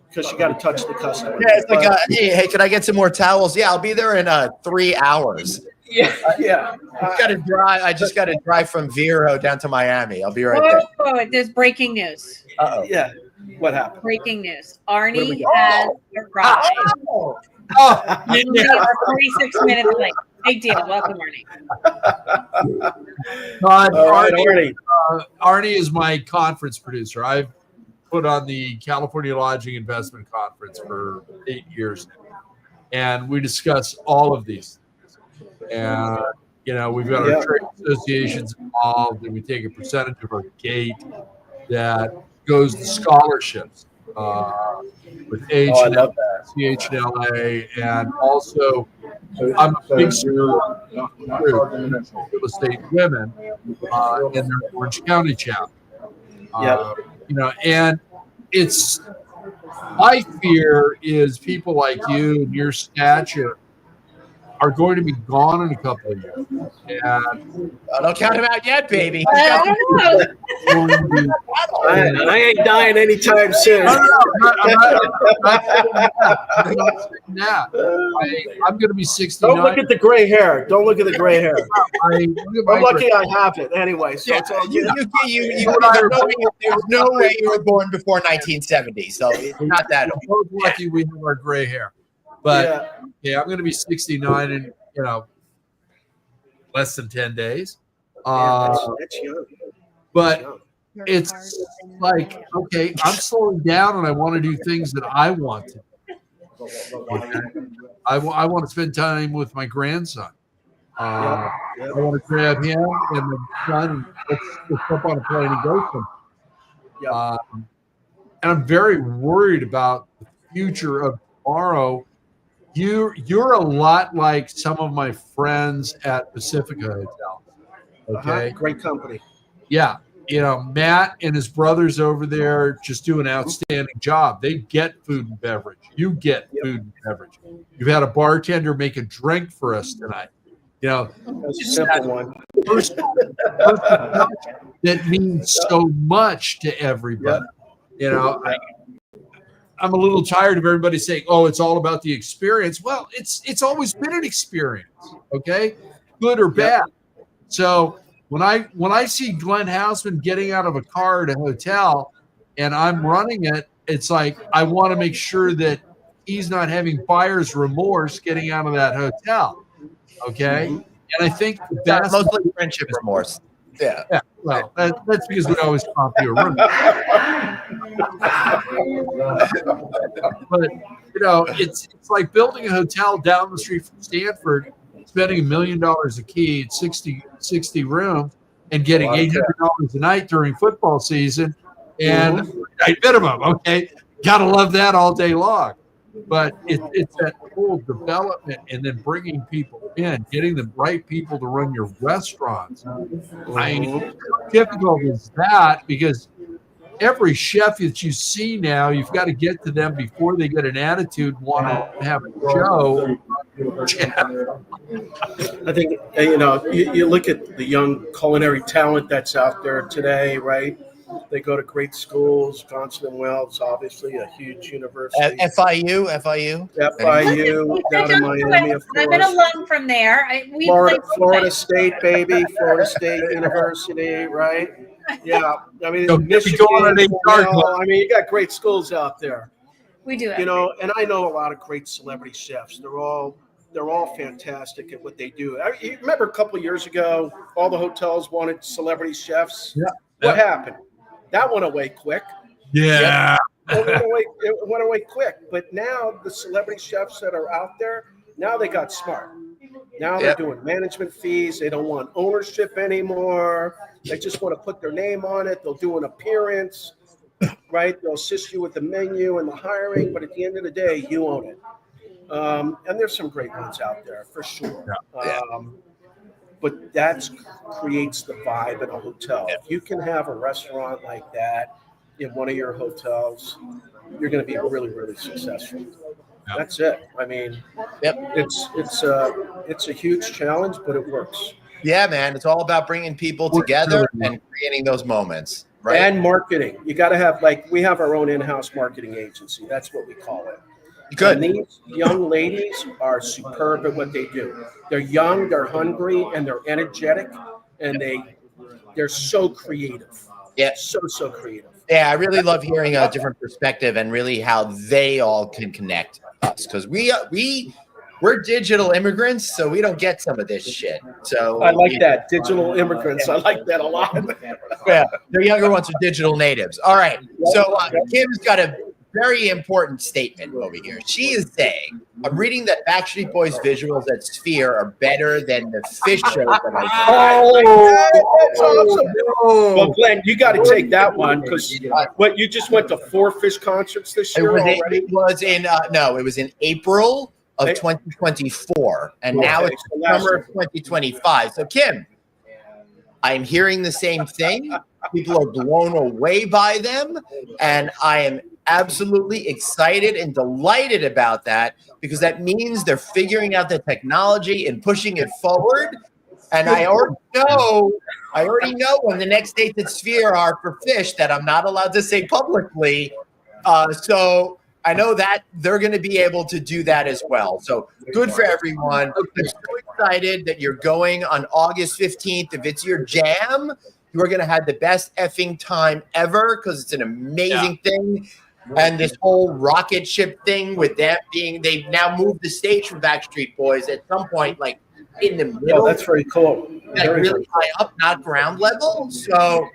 because you got to touch the customer. Yeah, it's like, hey, can I get some more towels? Yeah, I'll be there in 3 hours. Yeah. I just got to drive from Vero down to Miami. I'll be right there. Oh, there's breaking news. Uh-oh. Yeah. What happened? Breaking news. Arnie has arrived. We are 46 minutes late. Big deal. Welcome, Arnie. Todd, Arnie is my conference producer. I've put on the California Lodging Investment Conference for 8 years now. And we discuss all of these things. And, we've got our trade associations involved, and we take a percentage of our gate that goes to scholarships with H&L, CH&LA, and also I'm a big supporter of real estate women in their Orange County chapter. And it's my fear is people like you and your stature are going to be gone in a couple of years. And don't count him out yet, baby. I ain't dying anytime soon. I'm going to be 69. Don't look at the gray hair. Don't look at the gray hair. I'm lucky I have it anyway. So it's all good. There's no way you were born before 1970, so it's not that old. We're both lucky we have our gray hair. But I'm going to be 69 in less than 10 days. That's young. But it's like, okay, I'm slowing down and I want to do things that I want to do. Okay? I want to spend time with my grandson. I want to grab him and the son and let's jump on a plane and go somewhere. And I'm very worried about the future of tomorrow. You're a lot like some of my friends at Pacifica Hotel. Okay. Great company. Yeah. Matt and his brothers over there just do an outstanding job. They get food and beverage. You get food and beverage. You've had a bartender make a drink for us tonight. That's a simple one. That means so much to everybody. I'm a little tired of everybody saying, "Oh, it's all about the experience." Well, it's always been an experience, okay, good or bad. So when I see Glenn Hausman getting out of a car at a hotel, and I'm running it, it's like I want to make sure that he's not having buyer's remorse getting out of that hotel, okay. And I think that's mostly friendship remorse. Yeah. Well, that's because we always comp you a room. But it's like building a hotel down the street from Stanford, spending $1 million a key at 60 rooms, and getting $800 a night during football season, and a minimum. Okay, gotta love that all day long. But it's that whole development and then bringing people in, getting the right people to run your restaurants. I mean, how difficult is that? Because every chef that you see now, you've got to get to them before they get an attitude, want to have a show. I think, you look at the young culinary talent that's out there today, right? They go to great schools. Johnson and Wales, obviously a huge university. FIU. Down in Miami, of I'm an course. alum from there. Florida State, baby. Florida State University, right? Yeah. I mean, Michigan. I mean, you got great schools out there. We do. You know, and I know a lot of great celebrity chefs. They're all fantastic at what they do. You remember a couple of years ago, all the hotels wanted celebrity chefs. Yeah. What happened? That went away quick. Yeah. It went away quick. But now the celebrity chefs that are out there, now they got smart. Now they're doing management fees. They don't want ownership anymore. They just want to put their name on it. They'll do an appearance, right? They'll assist you with the menu and the hiring. But at the end of the day, you own it. And there's some great ones out there for sure. But that creates the vibe in a hotel. If you can have a restaurant like that in one of your hotels, you're going to be really, really successful. That's it. I mean, it's a huge challenge, but it works. Yeah, man. It's all about bringing people together and creating those moments, right? And marketing. You got to have, we have our own in-house marketing agency. That's what we call it. Good. And these young ladies are superb at what they do. They're young, they're hungry, and they're energetic, and they're so creative. Yeah. So creative. Yeah, I really love hearing a different perspective and really how they all can connect us, because we're digital immigrants, so we don't get some of this shit. So I like that. Digital immigrants. I like that a lot. Yeah, the younger ones are digital natives. All right. So Kim's got a very important statement over here. She is saying, I'm reading that Backstreet Boys visuals at Sphere are better than the fish shows that I that's awesome. Well, Glenn, you got to take that one, because you just went to 4 Fish concerts this year already? It was in April of 2024, and now it's summer of 2025. So Kim, I'm hearing the same thing. People are blown away by them, and I am absolutely excited and delighted about that, because that means they're figuring out the technology and pushing it forward. And I already know when the next dates at Sphere are for Fish that I'm not allowed to say publicly. So I know that they're going to be able to do that as well. So good for everyone. I'm so excited that you're going on August 15th. If it's your jam, you are going to have the best effing time ever, because it's an amazing thing. And this whole rocket ship thing with them they've now moved the stage from Backstreet Boys at some point, like in the middle. Oh, that's very cool. Like really high up, not ground level. So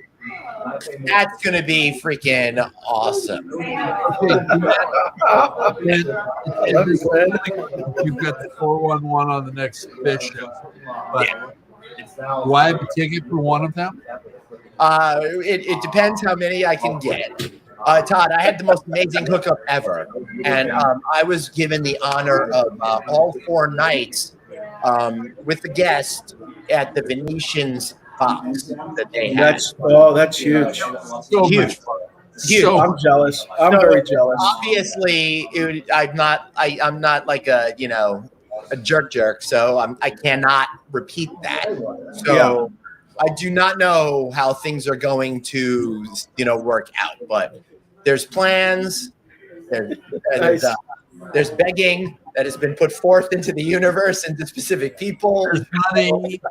that's going to be freaking awesome. You've got the 411 on the next Fish show. But do I have a ticket for one of them? It depends how many I can get. Todd, I had the most amazing hookup ever, and I was given the honor of all 4 nights with the guest at the Venetian's box that they had. That's huge. So Huge. So I'm jealous. I'm very jealous. Obviously, I'm not like a jerk, so I cannot repeat that. So I do not know how things are going to work out, but there's plans. There's begging that has been put forth into the universe into specific people. there's money.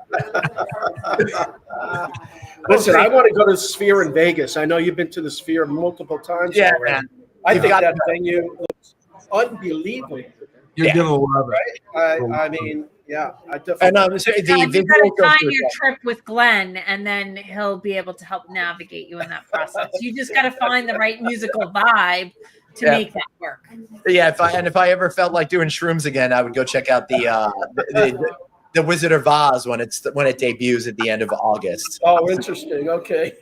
Listen, I want to go to Sphere in Vegas. I know you've been to the Sphere multiple times already. Man. I think that venue looks unbelievable. You're gonna love it. I mean, yeah, I definitely. And You got to time your trip with Glenn, and then he'll be able to help navigate you in that process. You just got to find the right musical vibe to make that work. Yeah, if I ever felt like doing shrooms again, I would go check out the Wizard of Oz when it debuts at the end of August. Oh, interesting. Okay.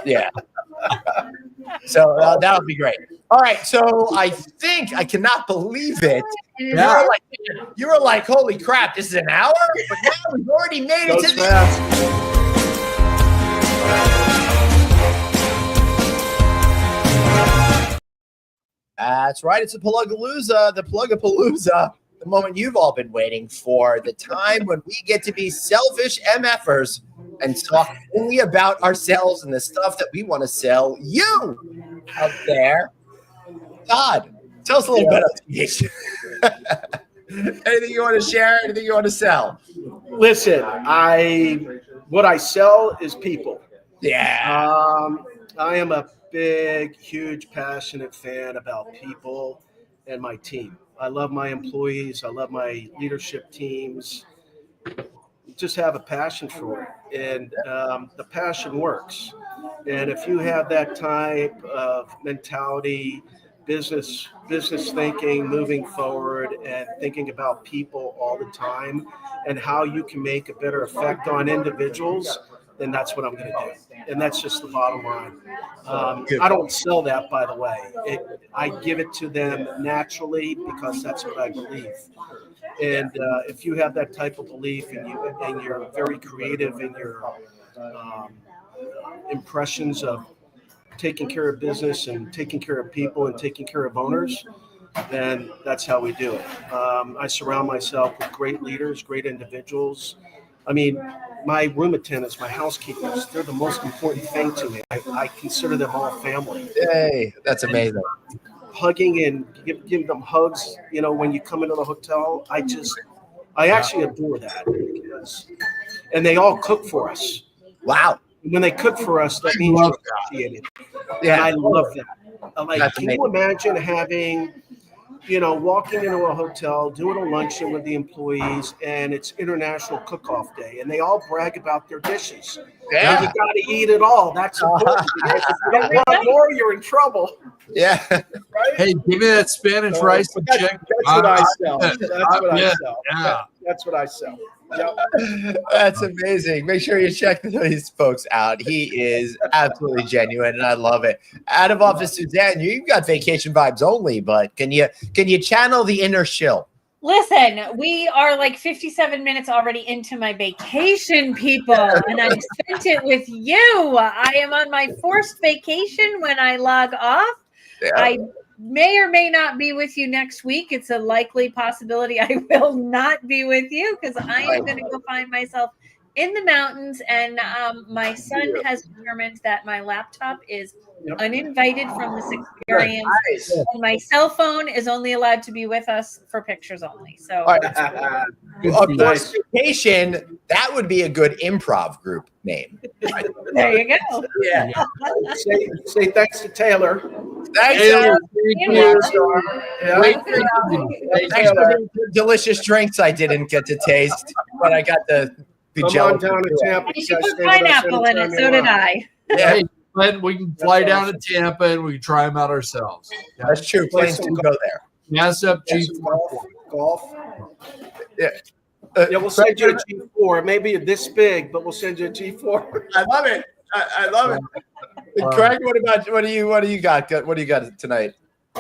Yeah. So that would be great. All right. So I cannot believe it. You were like, holy crap, this is an hour? But now we've already made it to the end. That's right. It's the Plug-a-palooza, the moment you've all been waiting for, the time when we get to be selfish MFers and talk only about ourselves and the stuff that we want to sell you out there. Todd, tell us a little bit about vacation. Anything you want to share? Anything you want to sell? Listen, what I sell is people. Yeah. I am a big, huge, passionate fan about people and my team. I love my employees. I love my leadership teams. Just have a passion for it, and the passion works. And if you have that type of mentality, business thinking, moving forward, and thinking about people all the time, and how you can make a better effect on individuals, then that's what I'm going to do. And that's just the bottom line. I don't sell that, by the way. I give it to them naturally because that's what I believe. And if you have that type of belief and you're very creative in your impressions of taking care of business and taking care of people and taking care of owners, then that's how we do it. I surround myself with great leaders, great individuals. I mean, my room attendants, my housekeepers, they're the most important thing to me. I consider them all family. Hey, that's amazing. Hugging and giving them hugs, when you come into the hotel, I actually adore that. And they all cook for us. Wow. When they cook for us, that means you're appreciated. Yeah, and I love that. Can you imagine having, walking into a hotel, doing a luncheon with the employees, and it's International Cook-Off Day, and they all brag about their dishes. Yeah. And you got to eat it all. That's important. Because if you don't want more, you're in trouble. Yeah. Right? Hey, give me that Spanish rice and chicken. That's what I sell. Yeah. That's what I sell. Yep. That's amazing. Make sure you check these folks out. He is absolutely genuine, and I love it. Out of office, Suzanne, you've got vacation vibes only, but can you channel the inner shill? Listen, we are like 57 minutes already into my vacation, people, and I've spent it with you. I am on my forced vacation when I log off. Yeah. I may or may not be with you next week. It's a likely possibility I will not be with you because I am going to go find myself in the mountains. And my son has determined that my laptop is uninvited from this experience. Nice. And my cell phone is only allowed to be with us for pictures only. So, All right. Forced vacation, that would be a good improv group name. there you go. Yeah. Say thanks to Taylor. Thanks, Taylor, Taylor. Yeah. Thanks for the delicious drinks I didn't get to taste, but I got the Come gelatin. on down to Tampa. And you put pineapple in it, so did I. Yeah, Hey, Glenn, we can fly down to Tampa and we can try them out ourselves. that's true. Planes do go there. Gas up Yes, G4. golf. Yeah. Yeah, we'll send you a G4. It may be this big, but we'll send you a G4. I love it. I love it. Craig, what do you got? What do you got tonight?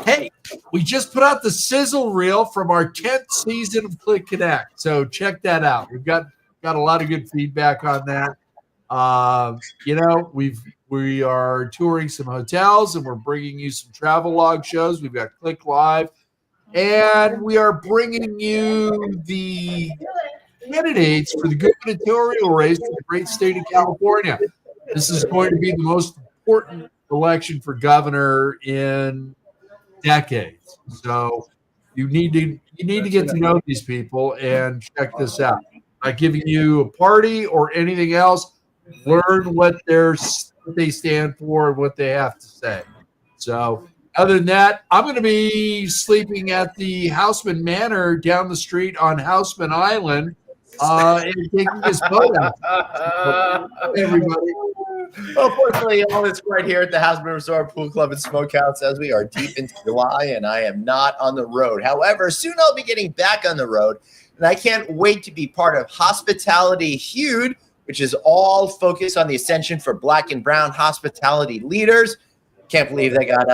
Hey, we just put out the sizzle reel from our 10th season of Click Connect. So check that out. We've got a lot of good feedback on that. We are touring some hotels and we're bringing you some travel log shows. We've got Click Live, and we are bringing you the candidates for the gubernatorial race for the great state of California. This is going to be the most important election for governor in decades. So you need to get to know these people and check this out. Not giving you a party or anything else. Learn what they stand for and what they have to say. So other than that, I'm going to be sleeping at the Houseman Manor down the street on Houseman Island and taking this boat out. Everybody. Well, fortunately, all this right here at the Houseman Resort Pool Club and Smokehouse as we are deep into July, and I am not on the road. However, soon I'll be getting back on the road, and I can't wait to be part of Hospitality Hued, which is all focused on the ascension for Black and Brown hospitality leaders. Can't believe they got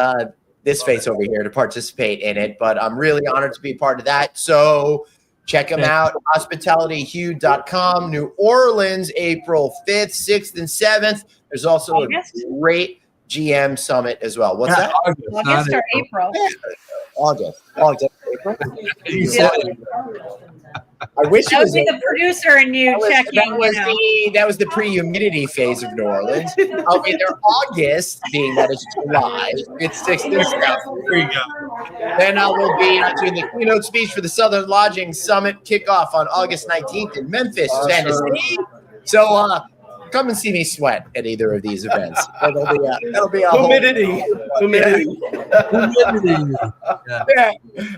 this face over here to participate in it, but I'm really honored to be part of that. So check them out, hospitalityhued.com. New Orleans, April 5th, 6th, and 7th. There's also a great GM summit as well. What's that? August or April? August. April? You said I wish it That would was be over. the producer and you checking. That was the pre-humidity phase of New Orleans. I'll be there August, being that it's July. It's 6 and 7. There you go. Then I will be doing the keynote speech for the Southern Lodging Summit kickoff on August 19th in Memphis, Tennessee. So come and see me sweat at either of these events. That'll be a Humidity. Yeah.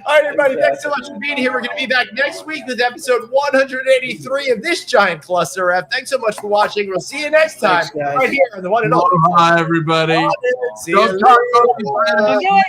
All right, everybody. Thanks so much for being here. We're going to be back next week with episode 183 of this giant cluster F. Thanks so much for watching. We'll see you next time. Thanks, guys. Right here on the one and only. Aloha, everybody. See you Don't talk about later. Do it.